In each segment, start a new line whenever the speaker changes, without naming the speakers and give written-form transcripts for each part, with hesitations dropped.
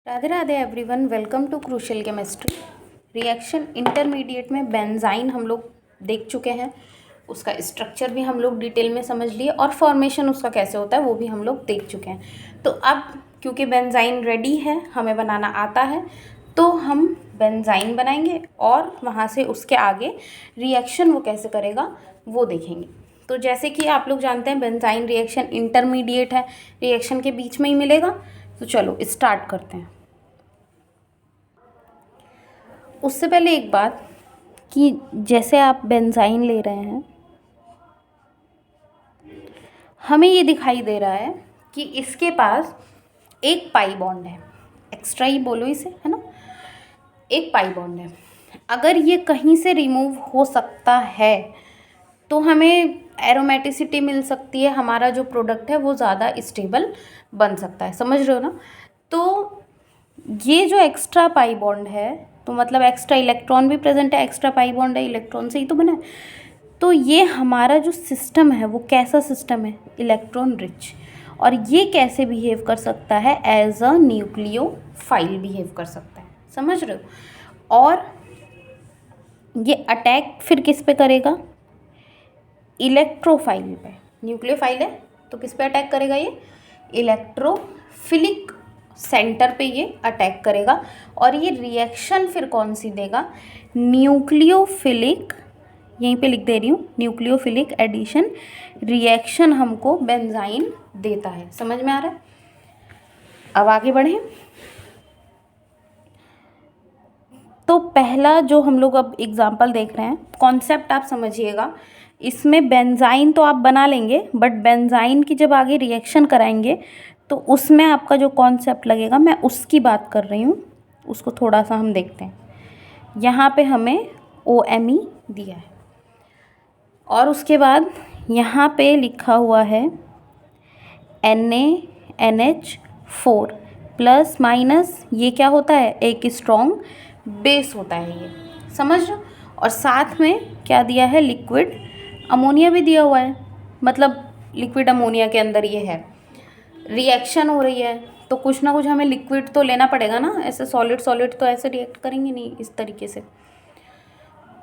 Radhe Radhe everyone, welcome to crucial chemistry. Reaction intermediate में benzyne हम लोग देख चुके हैं, उसका स्ट्रक्चर भी हम लोग डिटेल में समझ लिए और फॉर्मेशन उसका कैसे होता है वो भी हम लोग देख चुके हैं। तो अब क्योंकि बेंजाइन रेडी है, हमें बनाना आता है, तो हम बेंजाइन बनाएंगे और वहाँ से उसके आगे रिएक्शन वो कैसे करेगा वो देखेंगे। तो जैसे कि आप लोग जानते हैं बेंजाइन रिएक्शन इंटरमीडिएट है, रिएक्शन के बीच में ही मिलेगा। तो चलो स्टार्ट करते हैं। उससे पहले एक बात कि जैसे आप बेंजाइन ले रहे हैं, हमें ये दिखाई दे रहा है कि इसके पास एक पाई बॉन्ड है, एक्स्ट्रा ही बोलो इसे, है ना, एक पाई बॉन्ड है। अगर ये कहीं से रिमूव हो सकता है तो हमें एरोमेटिसिटी मिल सकती है, हमारा जो प्रोडक्ट है वो ज़्यादा स्टेबल बन सकता है। समझ रहे हो ना? तो ये जो एक्स्ट्रा पाई बॉन्ड है, तो मतलब एक्स्ट्रा इलेक्ट्रॉन भी प्रेजेंट है, एक्स्ट्रा पाई बॉन्ड है, इलेक्ट्रॉन से ही तो बना है। तो ये हमारा जो सिस्टम है वो कैसा सिस्टम है? Electron rich. और ये कैसे बिहेव कर सकता है? एज अ न्यूक्लियोफाइल बिहेव कर सकता है। समझ रहे हो? और ये अटैक फिर किस पे करेगा? इलेक्ट्रोफाइल पे। न्यूक्लियोफाइल है तो किस पे अटैक करेगा? ये इलेक्ट्रोफिलिक सेंटर पे ये अटैक करेगा। और ये रिएक्शन फिर कौन सी देगा? न्यूक्लियोफिलिक, यहीं पे लिख दे रही हूँ, न्यूक्लियोफिलिक एडिशन रिएक्शन हमको बेंजाइन देता है। समझ में आ रहा है? अब आगे बढ़ें। तो पहला जो हम लोग अब एग्जाम्पल देख रहे हैं, कॉन्सेप्ट आप समझिएगा। इसमें बेंजाइन तो आप बना लेंगे, बट बेंजाइन की जब आगे रिएक्शन कराएंगे तो उसमें आपका जो कॉन्सेप्ट लगेगा, मैं उसकी बात कर रही हूँ, उसको थोड़ा सा हम देखते हैं। यहाँ पे हमें OMe दिया है और उसके बाद यहाँ पे लिखा हुआ है NaNH4 प्लस माइनस। ये क्या होता है? एक स्ट्रॉन्ग बेस होता है ये। समझ रहे हो? और साथ में क्या दिया है? लिक्विड अमोनिया भी दिया हुआ है। मतलब लिक्विड अमोनिया के अंदर ये है, रिएक्शन हो रही है तो कुछ ना कुछ हमें लिक्विड तो लेना पड़ेगा ना। ऐसे सॉलिड सॉलिड तो ऐसे रिएक्ट करेंगे नहीं इस तरीके से।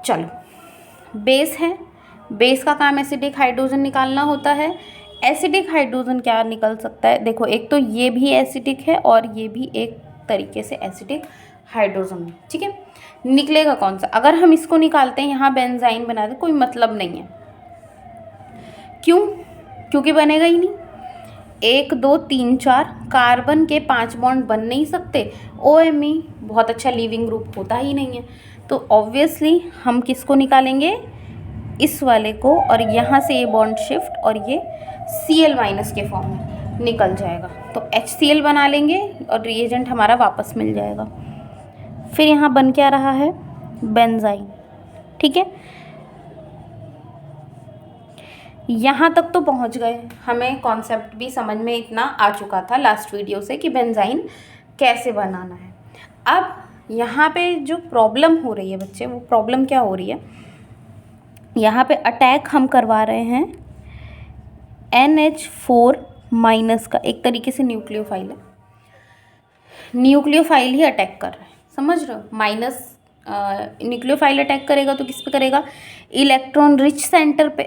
चलो, बेस है, बेस का काम एसिडिक हाइड्रोजन निकालना होता है। एसिडिक हाइड्रोजन क्या निकल सकता है? देखो, एक तो ये भी एसिडिक है और ये भी एक तरीके से एसिडिक हाइड्रोजन है। ठीक है, निकलेगा कौन सा? अगर हम इसको निकालते हैं, यहाँ बेंजाइन बना दे, कोई मतलब नहीं है। क्यों? क्योंकि बनेगा ही नहीं। 1 2 3 4 कार्बन के 5 बॉन्ड बन नहीं सकते। OMe बहुत अच्छा लीविंग ग्रुप होता ही नहीं है। तो ऑब्वियसली हम किसको निकालेंगे? इस वाले को। और यहाँ से ये बॉन्ड शिफ्ट और ये Cl- के फॉर्म में निकल जाएगा। तो HCl बना लेंगे और रिएजेंट हमारा वापस मिल जाएगा। फिर यहाँ बन क्या रहा है? बेंजाइन। ठीक है, यहाँ तक तो पहुँच गए, हमें कॉन्सेप्ट भी समझ में इतना आ चुका था लास्ट वीडियो से कि बेंजाइन कैसे बनाना है। अब यहाँ पे जो प्रॉब्लम हो रही है बच्चे, वो प्रॉब्लम क्या हो रही है? यहाँ पे अटैक हम करवा रहे हैं NH4 माइनस का, एक तरीके से न्यूक्लियोफाइल है, न्यूक्लियोफाइल ही अटैक कर रहा है। समझ रहे हो? माइनस न्यूक्लियोफाइल अटैक करेगा तो किस पे करेगा? इलेक्ट्रॉन रिच सेंटर पे,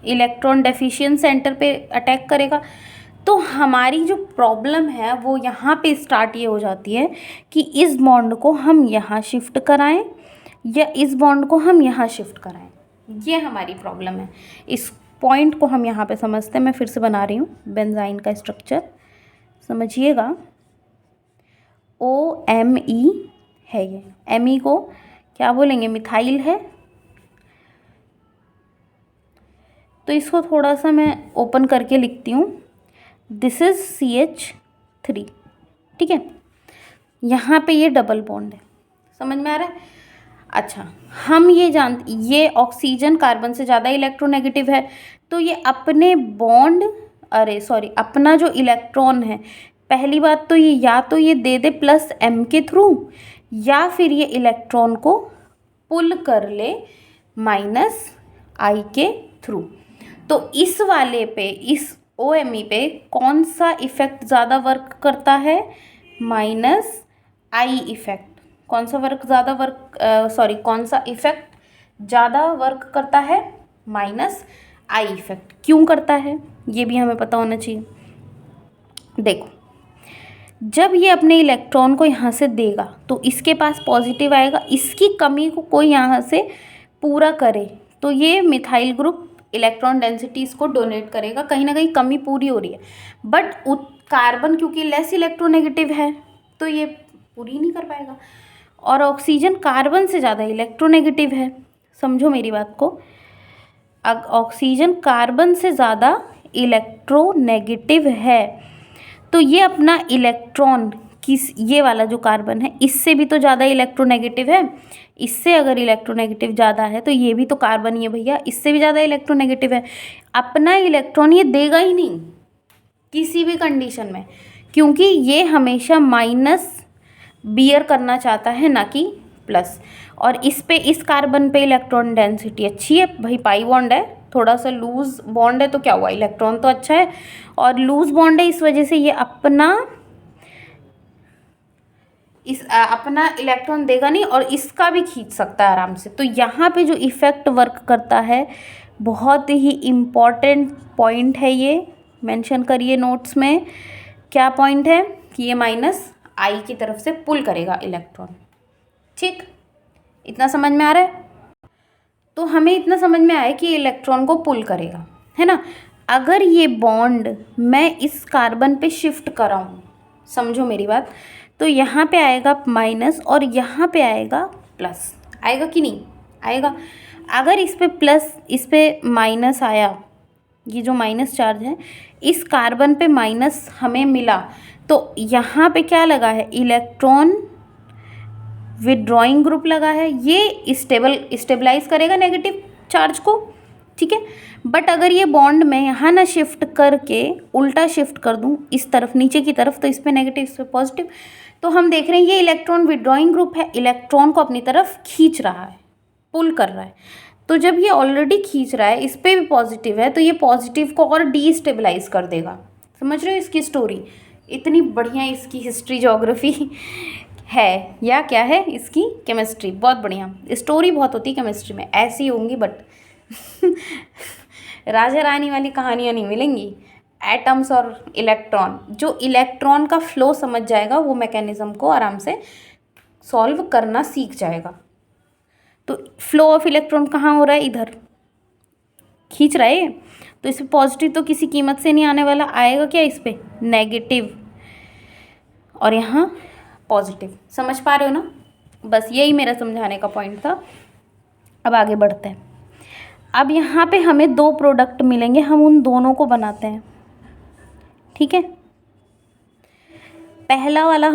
इलेक्ट्रॉन डेफिशिएंट सेंटर पे अटैक करेगा। तो हमारी जो प्रॉब्लम है वो यहाँ पे स्टार्ट ये हो जाती है कि इस बॉन्ड को हम यहाँ शिफ्ट कराएं या इस बॉन्ड को हम यहाँ शिफ्ट कराएं। ये हमारी प्रॉब्लम है। इस पॉइंट को हम यहाँ पे समझते हैं। मैं फिर से बना रही हूँ बेंजाइन का स्ट्रक्चर, समझिएगा। OMe है ये। Me को क्या बोलेंगे? मिथाइल है। तो इसको थोड़ा सा मैं ओपन करके लिखती हूँ। This is CH3। ठीक है, यहाँ पे ये डबल बॉन्ड है। समझ में आ रहा है? अच्छा, हम ये जानते, ये ऑक्सीजन कार्बन से ज़्यादा इलेक्ट्रोनेगेटिव है, तो ये अपने बॉन्ड, अपना जो इलेक्ट्रॉन है, पहली बात तो ये या तो ये दे दे +M के थ्रू, या फिर ये इलेक्ट्रॉन को पुल कर ले -I के थ्रू। तो इस वाले पे, इस OMe पे कौन सा इफेक्ट ज़्यादा वर्क करता है? Minus I effect. कौन सा वर्क ज़्यादा कौन सा इफेक्ट ज़्यादा वर्क करता है? Minus I effect. क्यों करता है ये भी हमें पता होना चाहिए। देखो, जब ये अपने इलेक्ट्रॉन को यहाँ से देगा तो इसके पास पॉजिटिव आएगा, इसकी कमी को कोई यहाँ से पूरा करे तो ये मिथाइल ग्रुप इलेक्ट्रॉन डेंसिटीज़ को डोनेट करेगा, कहीं ना कहीं कमी पूरी हो रही है। बट कार्बन क्योंकि लेस इलेक्ट्रोनेगेटिव है तो ये पूरी नहीं कर पाएगा। और ऑक्सीजन कार्बन से ज़्यादा इलेक्ट्रोनेगेटिव है, समझो मेरी बात को। ऑक्सीजन कार्बन से ज़्यादा इलेक्ट्रोनेगेटिव है तो ये अपना इलेक्ट्रॉन ये वाला जो कार्बन है इससे भी तो ज़्यादा इलेक्ट्रोनेगेटिव है। इससे अगर इलेक्ट्रोनेगेटिव ज़्यादा है तो ये भी तो कार्बन ही है भैया, इससे भी ज़्यादा इलेक्ट्रोनेगेटिव है। अपना इलेक्ट्रॉन ये देगा ही नहीं किसी भी कंडीशन में, क्योंकि ये हमेशा माइनस बियर करना चाहता है ना कि प्लस। और इस कार्बन पे इलेक्ट्रॉन डेंसिटी अच्छी है भाई, पाई बॉन्ड है, थोड़ा सा लूज बॉन्ड है तो क्या हुआ, इलेक्ट्रॉन तो अच्छा है। और लूज बॉन्ड है इस वजह से ये अपना इलेक्ट्रॉन देगा नहीं और इसका भी खींच सकता है आराम से। तो यहाँ पे जो इफ़ेक्ट वर्क करता है बहुत ही इम्पॉर्टेंट पॉइंट है, ये मेंशन करिए नोट्स में। क्या पॉइंट है कि ये माइनस आई की तरफ से पुल करेगा इलेक्ट्रॉन। ठीक, इतना समझ में आ रहा है? तो हमें इतना समझ में आया कि इलेक्ट्रॉन को पुल करेगा, है ना। अगर ये बॉन्ड मैं इस कार्बन पे शिफ्ट कराऊँ, समझो मेरी बात, तो यहाँ पे आएगा माइनस और यहाँ पे आएगा प्लस। आएगा कि नहीं आएगा? अगर इस पे प्लस इस पे माइनस आया, ये जो माइनस चार्ज है इस कार्बन पे माइनस हमें मिला, तो यहाँ पे क्या लगा है, इलेक्ट्रॉन विदड्रॉइंग ग्रुप लगा है। ये स्टेबलाइज करेगा नेगेटिव चार्ज को, ठीक है। बट अगर ये बॉन्ड मैं यहाँ ना शिफ्ट करके उल्टा शिफ्ट कर दूँ इस तरफ नीचे की तरफ, तो इस पे नेगेटिव इस पे पॉजिटिव, तो हम देख रहे हैं ये इलेक्ट्रॉन विदड्रॉइंग ग्रुप है, इलेक्ट्रॉन को अपनी तरफ खींच रहा है, पुल कर रहा है। तो जब ये ऑलरेडी खींच रहा है, इस पर भी पॉजिटिव है, तो ये पॉजिटिव को और डीस्टेबलाइज कर देगा। समझ रहे हो इसकी स्टोरी? इतनी बढ़िया इसकी हिस्ट्री ज्योग्राफी है, या क्या है इसकी केमिस्ट्री, बहुत बढ़िया स्टोरी बहुत होती है केमिस्ट्री में, ऐसी होंगी बट राजा रानी वाली कहानियाँ नहीं मिलेंगी। एटम्स और इलेक्ट्रॉन, जो इलेक्ट्रॉन का फ्लो समझ जाएगा वो मैकेनिज्म को आराम से सॉल्व करना सीख जाएगा। तो फ्लो ऑफ इलेक्ट्रॉन कहाँ हो रहा है, इधर खींच रहा है, तो इस पर पॉजिटिव तो किसी कीमत से नहीं आने वाला, आएगा क्या इस पर नेगेटिव, और यहाँ पॉजिटिव। समझ पा रहे हो ना? बस यही मेरा समझाने का पॉइंट था। अब आगे बढ़ते हैं। अब यहाँ पे हमें दो प्रोडक्ट मिलेंगे, हम उन दोनों को बनाते हैं, ठीक है। पहला वाला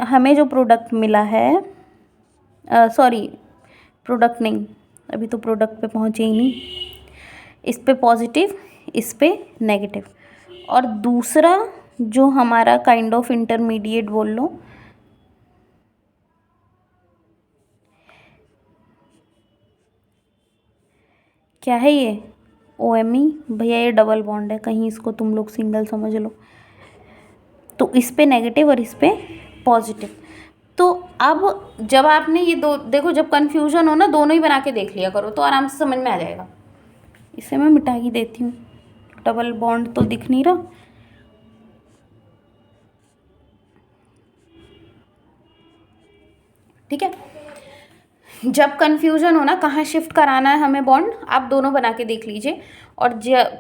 हमें जो प्रोडक्ट मिला है, प्रोडक्ट नहीं, अभी तो प्रोडक्ट पे पहुँचे ही नहीं, इस पे पॉजिटिव इस पे नेगेटिव। और दूसरा जो हमारा काइंड ऑफ इंटरमीडिएट बोल लो, क्या है ये, OMe भैया, ये डबल बॉन्ड है, कहीं इसको तुम लोग सिंगल समझ लो। तो इस पे नेगेटिव और इस पे पॉजिटिव। तो अब जब आपने ये दो देखो, जब कन्फ्यूजन हो ना, दोनों ही बना के देख लिया करो तो आराम से समझ में आ जाएगा। इसे मैं मिटा ही देती हूँ, डबल बॉन्ड तो दिख नहीं रहा। ठीक है, जब कन्फ्यूजन हो ना कहाँ शिफ्ट कराना है हमें बॉन्ड, आप दोनों बना के देख लीजिए और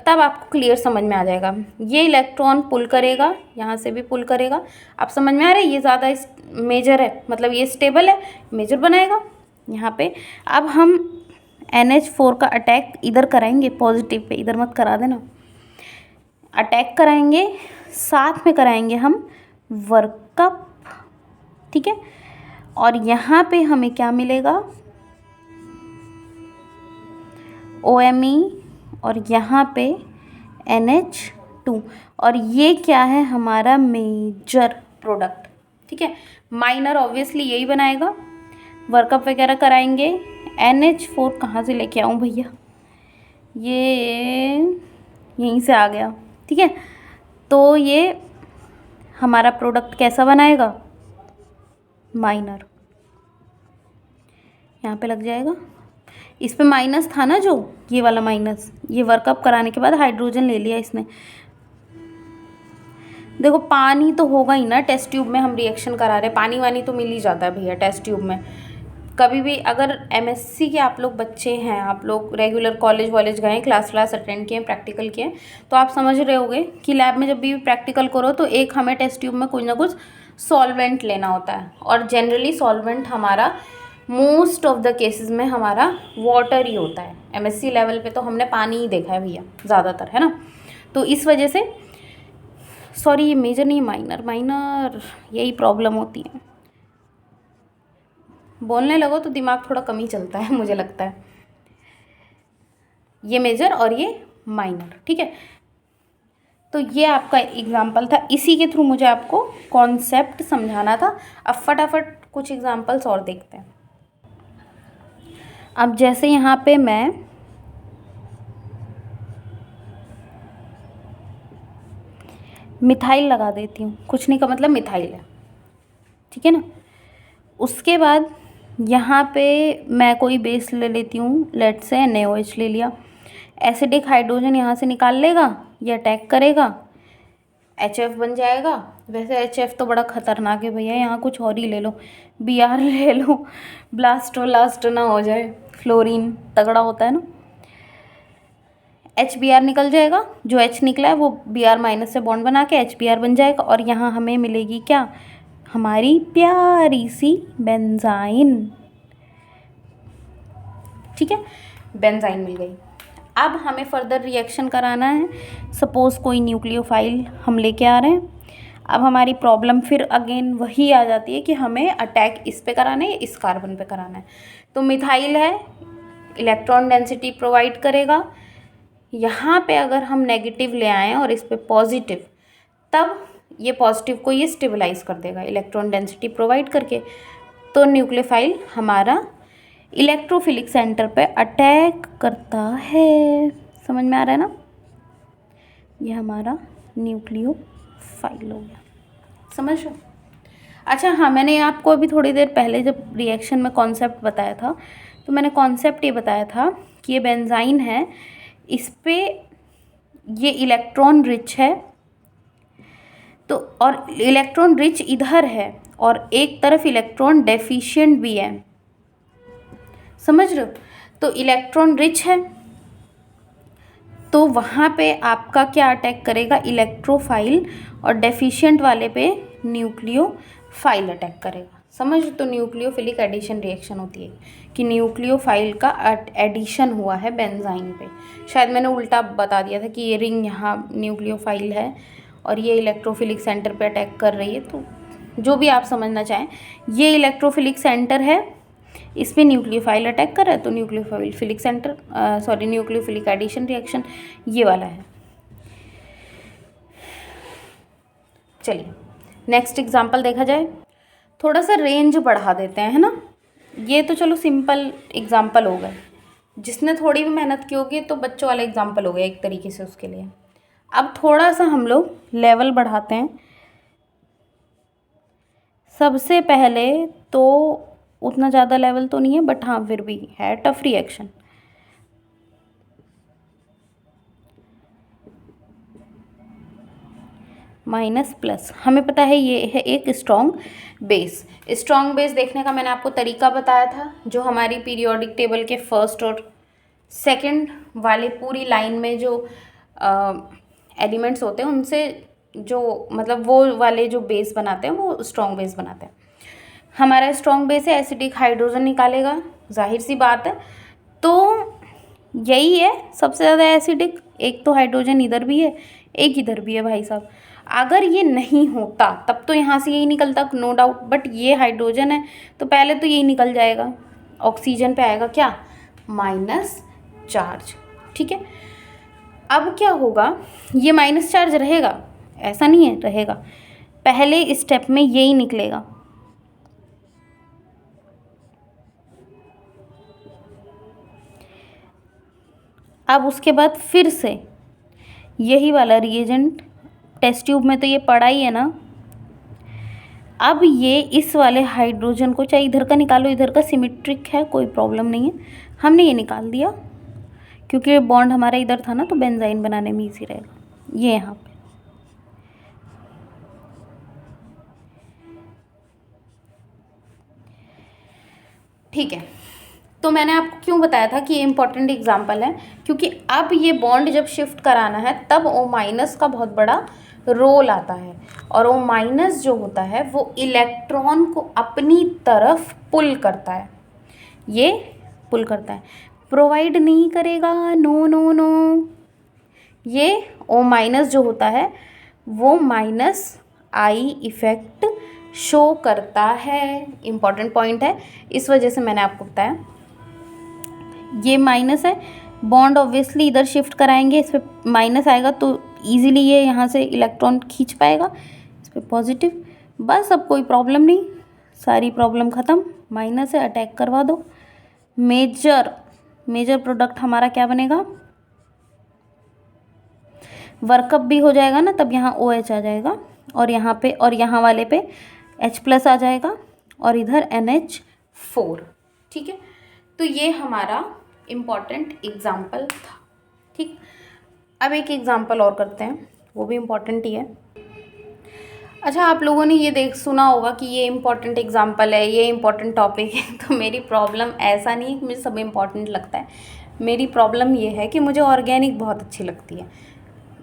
तब आपको क्लियर समझ में आ जाएगा। ये इलेक्ट्रॉन पुल करेगा, यहाँ से भी पुल करेगा। आप समझ में आ रहा है, ये ज़्यादा मेजर है, मतलब ये स्टेबल है, मेजर बनाएगा यहाँ पे। अब हम NH4 का अटैक इधर कराएंगे पॉजिटिव पे, इधर मत करा देना, अटैक कराएंगे, साथ में कराएंगे हम वर्कअप, ठीक है। और यहाँ पे हमें क्या मिलेगा, OMe, और यहाँ पे NH2, और ये क्या है हमारा मेजर प्रोडक्ट, ठीक है। माइनर ऑब्वियसली यही बनाएगा, वर्कअप वगैरह कराएंगे। NH4 कहाँ से लेके आऊँ भैया, ये यहीं से आ गया, ठीक है। तो ये हमारा प्रोडक्ट कैसा बनाएगा, माइनर, यहाँ पे लग जाएगा। इस पे माइनस था ना जो, ये वाला माइनस, ये वर्कअप कराने के बाद हाइड्रोजन ले लिया इसने। देखो पानी तो होगा ही ना, टेस्ट ट्यूब में हम रिएक्शन करा रहे हैं, पानी वानी तो मिल ही जाता है भैया टेस्ट ट्यूब में। कभी भी अगर एमएससी के आप लोग बच्चे हैं, आप लोग रेगुलर कॉलेज वॉलेज गए, क्लास अटेंड किए, प्रैक्टिकल किए, तो आप समझ रहे होगे कि लैब में जब भी प्रैक्टिकल करो तो एक हमें टेस्ट ट्यूब में कुछ ना कुछ सॉल्वेंट लेना होता है, और जनरली सॉल्वेंट हमारा मोस्ट ऑफ द केसेस में हमारा वाटर ही होता है। एमएससी लेवल पे तो हमने पानी ही देखा है भैया ज़्यादातर, है ना। तो इस वजह से, सॉरी ये मेजर नहीं, माइनर, यही प्रॉब्लम होती है। बोलने लगो तो दिमाग थोड़ा कम ही चलता है मुझे लगता है। ये मेजर और ये माइनर, ठीक है। तो ये आपका एग्जाम्पल था, इसी के थ्रू मुझे आपको कॉन्सेप्ट समझाना था। अब फटाफट कुछ एग्जाम्पल्स और देखते हैं। अब जैसे यहाँ पे मैं मिथाइल लगा देती हूँ, कुछ नहीं का मतलब मिथाइल है, ठीक है ना। उसके बाद यहाँ पे मैं कोई बेस ले लेती हूँ, लेट से NaOH ले लिया। एसिडिक हाइड्रोजन यहाँ से निकाल लेगा, ये अटैक करेगा, HF बन जाएगा। वैसे HF तो बड़ा खतरनाक है भैया, यहाँ कुछ और ही ले लो, Br ले लो, ब्लास्ट ना हो जाए, फ्लोरीन तगड़ा होता है ना। HBr निकल जाएगा, जो H निकला है वो Br माइनस से बॉन्ड बना के HBr बन जाएगा, और यहाँ हमें मिलेगी क्या, हमारी प्यारी सी बेंजाइन, ठीक है, बेंजाइन मिल गई। अब हमें फर्दर रिएक्शन कराना है। सपोज़ कोई न्यूक्लियोफाइल हम लेके आ रहे हैं। अब हमारी प्रॉब्लम फिर अगेन वही आ जाती है कि हमें अटैक इस पे कराना है या इस कार्बन पे कराना है। तो मिथाइल है, इलेक्ट्रॉन डेंसिटी प्रोवाइड करेगा। यहाँ पे अगर हम नेगेटिव ले आएँ और इस पे पॉजिटिव, तब ये पॉजिटिव को ये स्टेबलाइज कर देगा इलेक्ट्रॉन डेंसिटी प्रोवाइड करके। तो न्यूक्लियोफाइल हमारा इलेक्ट्रोफिलिक सेंटर पे अटैक करता है। समझ में आ रहा है ना, ये हमारा न्यूक्लियोफाइल हो गया, समझ रहे हो। अच्छा हाँ, मैंने आपको अभी थोड़ी देर पहले जब रिएक्शन में कॉन्सेप्ट बताया था, तो मैंने कॉन्सेप्ट ये बताया था कि ये बेंजाइन है, इस पे ये इलेक्ट्रॉन रिच है, तो और इलेक्ट्रॉन रिच इधर है और एक तरफ इलेक्ट्रॉन डेफिशिएंट भी है, समझ रहे हो। तो इलेक्ट्रॉन रिच है तो वहाँ पे आपका क्या अटैक करेगा, इलेक्ट्रोफाइल, और डेफिशिएंट वाले पे न्यूक्लियोफाइल अटैक करेगा, समझ। तो न्यूक्लियोफिलिक एडिशन रिएक्शन होती है कि न्यूक्लियोफाइल का एडिशन हुआ है बेंजाइन पे। शायद मैंने उल्टा बता दिया था कि ये रिंग यहाँ न्यूक्लियोफाइल है और ये इलेक्ट्रोफिलिक सेंटर पे अटैक कर रही है, तो जो भी आप समझना चाहें, ये इलेक्ट्रोफिलिक सेंटर है, इस पर न्यूक्लियोफाइल अटैक कर रहा है, तो nucleophilic centre nucleophilic addition reaction ये वाला है। चलिए नेक्स्ट एग्जांपल देखा जाए। थोड़ा सा रेंज बढ़ा देते हैं, है ना। ये तो चलो सिंपल एग्जांपल हो गए, जिसने थोड़ी भी मेहनत की होगी तो बच्चों वाला एग्जांपल हो गया एक तरीके से उसके लिए। अब थोड़ा सा हम लोग लेवल बढ़ाते हैं। सबसे पहले तो उतना ज़्यादा लेवल तो नहीं है, बट हाँ फिर भी है टफ रिएक्शन। माइनस प्लस, हमें पता है ये है एक स्ट्रॉन्ग बेस। स्ट्रॉन्ग बेस देखने का मैंने आपको तरीका बताया था, जो हमारी पीरियोडिक टेबल के फर्स्ट और सेकंड वाले पूरी लाइन में जो एलिमेंट्स होते हैं उनसे जो मतलब वो वाले जो बेस बनाते हैं वो स्ट्रॉन्ग बेस बनाते हैं। हमारा स्ट्रॉन्ग बेस है, एसिडिक हाइड्रोजन निकालेगा, जाहिर सी बात है। तो यही है सबसे ज़्यादा एसिडिक, एक तो हाइड्रोजन इधर भी है एक इधर भी है भाई साहब। अगर ये नहीं होता तब तो यहाँ से यही निकलता, नो डाउट, बट ये हाइड्रोजन है तो पहले तो यही निकल जाएगा, ऑक्सीजन पे आएगा क्या, माइनस चार्ज, ठीक है। अब क्या होगा, ये माइनस चार्ज रहेगा, ऐसा नहीं है रहेगा, पहले स्टेप में यही निकलेगा, अब उसके बाद फिर से यही वाला रिएजेंट, टेस्ट ट्यूब में तो ये पड़ा ही है ना। अब ये इस वाले हाइड्रोजन को चाहे इधर का निकालो, इधर का सिमेट्रिक है, कोई प्रॉब्लम नहीं है, हमने ये निकाल दिया क्योंकि बॉन्ड हमारा इधर था ना, तो बेंजाइन बनाने में ईजी रहेगा। ये यहाँ पे ठीक है। तो मैंने आपको क्यों बताया था कि ये इंपॉर्टेंट एग्जाम्पल है, क्योंकि अब ये बॉन्ड जब शिफ्ट कराना है तब O- का बहुत बड़ा रोल आता है, और O- जो होता है वो इलेक्ट्रॉन को अपनी तरफ पुल करता है, ये पुल करता है, प्रोवाइड नहीं करेगा, नो नो नो। ये O- जो होता है वो -I इफ़ेक्ट शो करता है, इम्पॉर्टेंट पॉइंट है, इस वजह से मैंने आपको बताया। ये माइनस है, बॉन्ड ऑब्वियसली इधर शिफ्ट कराएंगे, इस पर माइनस आएगा तो इजीली ये यहाँ से इलेक्ट्रॉन खींच पाएगा, इस पर पॉजिटिव, बस अब कोई प्रॉब्लम नहीं, सारी प्रॉब्लम ख़त्म। माइनस है, अटैक करवा दो, मेजर प्रोडक्ट हमारा क्या बनेगा, वर्कअप भी हो जाएगा ना, तब यहाँ OH आ जाएगा, और यहाँ पे और यहाँ वाले पे H+ आ जाएगा, और इधर NH4। ठीक है, तो ये हमारा इम्पॉर्टेंट एग्जाम्पल था। ठीक, अब एक एग्जाम्पल और करते हैं, वो भी इम्पॉर्टेंट ही है। अच्छा, आप लोगों ने ये सुना होगा कि ये इम्पॉर्टेंट एग्जाम्पल है, ये इम्पॉर्टेंट टॉपिक है, तो मेरी प्रॉब्लम ऐसा नहीं है कि मुझे सब इम्पॉर्टेंट लगता है, मेरी प्रॉब्लम ये है कि मुझे ऑर्गेनिक बहुत अच्छी लगती है,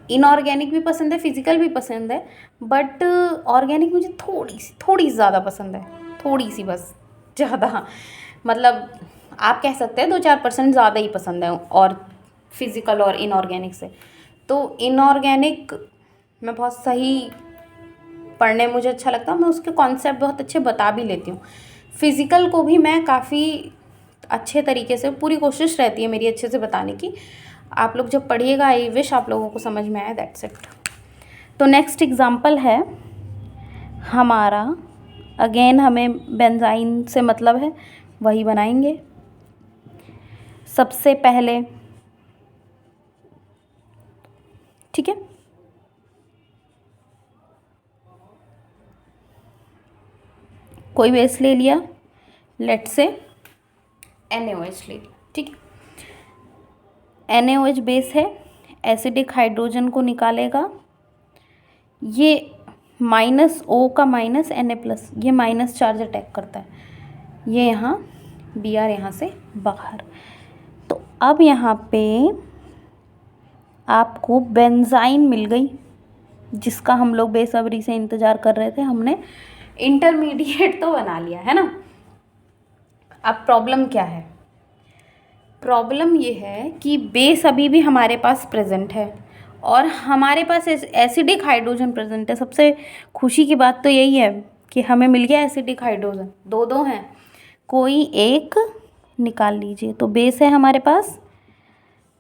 इनऑर्गेनिक भी पसंद है, फिजिकल भी पसंद है, बट ऑर्गेनिक मुझे थोड़ी ज़्यादा पसंद है, थोड़ी सी बस, ज़्यादा मतलब आप कह सकते हैं 2-4% ज़्यादा ही पसंद है, और फिज़िकल और इनऑर्गेनिक से। तो इनऑर्गेनिक मैं बहुत सही पढ़ने मुझे अच्छा लगता है, मैं उसके कॉन्सेप्ट बहुत अच्छे बता भी लेती हूँ। फिज़िकल को भी मैं काफ़ी अच्छे तरीके से, पूरी कोशिश रहती है मेरी अच्छे से बताने की। आप लोग जब पढ़िएगा, आई विश आप लोगों को समझ में आए, दैट्स इट। तो नेक्स्ट एग्जांपल है हमारा, अगेन हमें बेंजाइन से मतलब है, वही बनाएंगे। सबसे पहले ठीक है, कोई बेस ले लिया, लेट से NaOH ले लिया, ठीक है, NaOH बेस है, एसिडिक हाइड्रोजन को निकालेगा, ये -O का -Na+, ये माइनस चार्ज अटैक करता है, ये यहाँ Br यहाँ से बाहर। तो अब यहाँ पे आपको बेंजाइन मिल गई, जिसका हम लोग बेसब्री से इंतज़ार कर रहे थे, हमने इंटरमीडिएट तो बना लिया है ना। अब प्रॉब्लम क्या है, प्रॉब्लम ये है कि बेस अभी भी हमारे पास प्रेजेंट है, और हमारे पास एसिडिक हाइड्रोजन प्रेजेंट है। सबसे खुशी की बात तो यही है कि हमें मिल गया एसिडिक हाइड्रोजन, दो हैं, कोई एक निकाल लीजिए। तो बेस है हमारे पास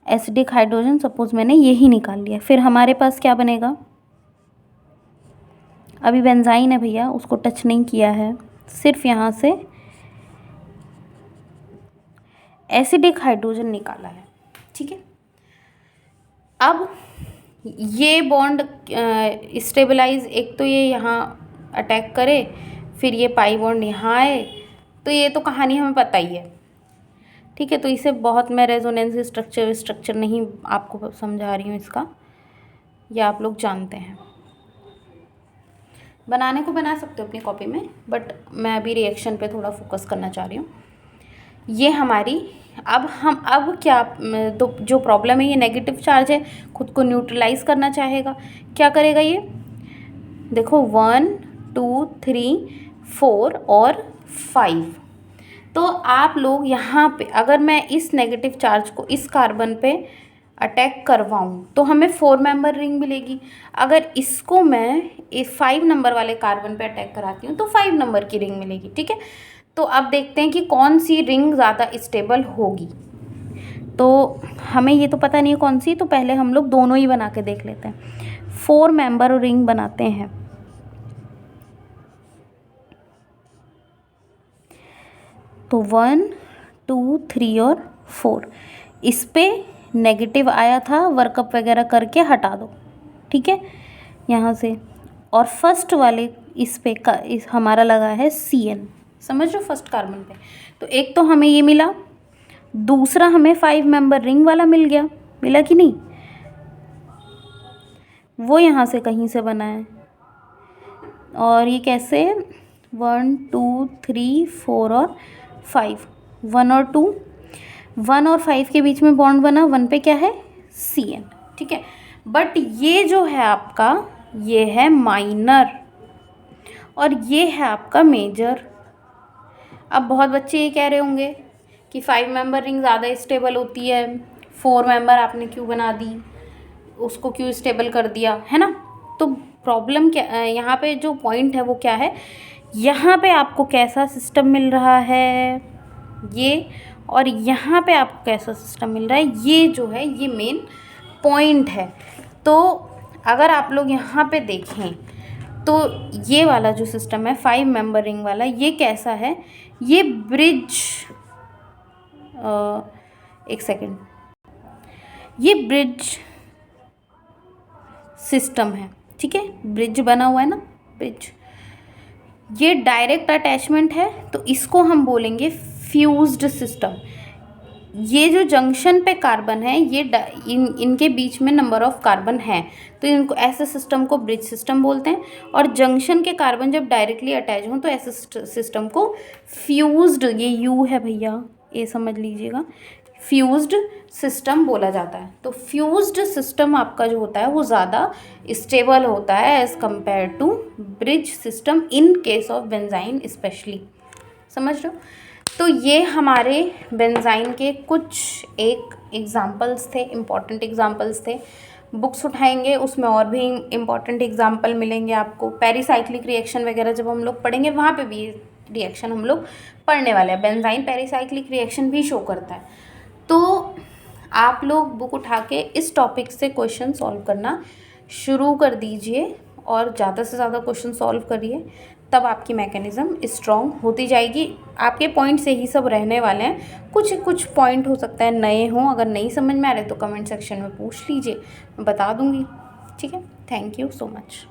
एसिडिक हाइड्रोजन, सपोज मैंने यही निकाल लिया, फिर हमारे पास क्या बनेगा, अभी बेंजाइन है भैया, उसको टच नहीं किया है, सिर्फ यहाँ से एसिडिक हाइड्रोजन निकाला है। ठीक है, अब ये बॉन्ड स्टेबलाइज, एक तो ये यहाँ अटैक करे, फिर ये पाई बॉन्ड यहाँ आए, तो ये तो कहानी हमें पता ही है। ठीक है, तो इसे बहुत मैं रेजोनेंस स्ट्रक्चर नहीं आपको समझा रही हूँ इसका, ये आप लोग जानते हैं, बनाने को बना सकते हो अपनी कॉपी में, बट मैं अभी रिएक्शन पे थोड़ा फोकस करना चाह रही हूँ। ये हमारी, अब क्या, तो जो प्रॉब्लम है, ये नेगेटिव चार्ज है, खुद को न्यूट्रलाइज करना चाहेगा, क्या करेगा ये, देखो 1 2 3 4 और 5। तो आप लोग यहाँ पे, अगर मैं इस नेगेटिव चार्ज को इस कार्बन पे अटैक करवाऊँ तो हमें 4 मेंबर रिंग मिलेगी। अगर इसको मैं इस 5 नंबर वाले कार्बन पे अटैक कराती हूँ तो 5 नंबर की रिंग मिलेगी। ठीक है, तो अब देखते हैं कि कौन सी रिंग ज़्यादा स्टेबल होगी। तो हमें ये तो पता नहीं है कौन सी, तो पहले हम लोग दोनों ही बना के देख लेते हैं। 4 मेंबर रिंग बनाते हैं, तो 1 2 3 और 4, इस पे नेगेटिव आया था, वर्कअप वगैरह करके हटा दो। ठीक है, यहाँ से, और फर्स्ट वाले इस पे का इस हमारा लगा है CN, समझ लो फर्स्ट कार्बन पे। तो एक तो हमें ये मिला, दूसरा हमें 5 मेंबर रिंग वाला मिल गया, मिला कि नहीं, वो यहाँ से कहीं से बना है। और ये कैसे, 1 2 3 4 और 5, 1 और 2, 1 और 5 के बीच में बॉन्ड बना, 1 पे क्या है CN, ठीक है। बट ये जो है आपका, ये है माइनर और ये है आपका मेजर। अब बहुत बच्चे ये कह रहे होंगे कि 5 मेंबर रिंग ज़्यादा स्टेबल होती है, 4 मेंबर आपने क्यों बना दी, उसको क्यों स्टेबल कर दिया, है ना। तो प्रॉब्लम क्या, यहाँ पे जो पॉइंट है वो क्या है, यहाँ पे आपको कैसा सिस्टम मिल रहा है ये, और यहाँ पे आपको कैसा सिस्टम मिल रहा है, ये जो है ये मेन पॉइंट है। तो अगर आप लोग यहाँ पे देखें तो ये वाला जो सिस्टम है 5 मेंबर रिंग वाला, ये कैसा है, ये ब्रिज, एक सेकेंड, ये ब्रिज सिस्टम है, ठीक है, ब्रिज बना हुआ है ना, ब्रिज, ये डायरेक्ट अटैचमेंट है, तो इसको हम बोलेंगे फ्यूज्ड सिस्टम। ये जो जंक्शन पे कार्बन है, ये इनके बीच में नंबर ऑफ कार्बन है, तो इनको ऐसे सिस्टम को ब्रिज सिस्टम बोलते हैं। और जंक्शन के कार्बन जब डायरेक्टली अटैच हों तो ऐसे सिस्टम को फ्यूज्ड, ये यू है भैया, ये समझ लीजिएगा, फ्यूज्ड सिस्टम बोला जाता है। तो फ्यूज्ड सिस्टम आपका जो होता है वो ज़्यादा स्टेबल होता है as compare to bridge system in case of benzyne specially, समझ रहे हो। तो ये हमारे बेंजाइन के कुछ एक एग्जाम्पल्स थे, इम्पॉर्टेंट एग्जाम्पल्स थे। बुक्स उठाएंगे उसमें और भी इम्पॉर्टेंट एग्जाम्पल मिलेंगे आपको। पेरिसाइक्लिक रिएक्शन वगैरह जब हम लोग पढ़ेंगे वहाँ पे भी रिएक्शन हम लोग पढ़ने वाले हैं। बेंजाइन पेरिसाइक्लिक रिएक्शन भी शो करता है। तो आप लोग बुक उठा के इस टॉपिक से क्वेश्चन सॉल्व करना शुरू कर दीजिए और ज़्यादा से ज़्यादा क्वेश्चन सॉल्व करिए, तब आपकी मैकेनिज़्म स्ट्रॉन्ग होती जाएगी। आपके पॉइंट से ही सब रहने वाले हैं, कुछ पॉइंट हो सकता है नए हों, अगर नहीं समझ में आ रहे तो कमेंट सेक्शन में पूछ लीजिए, मैं बता दूंगी, ठीक है। Thank you so much.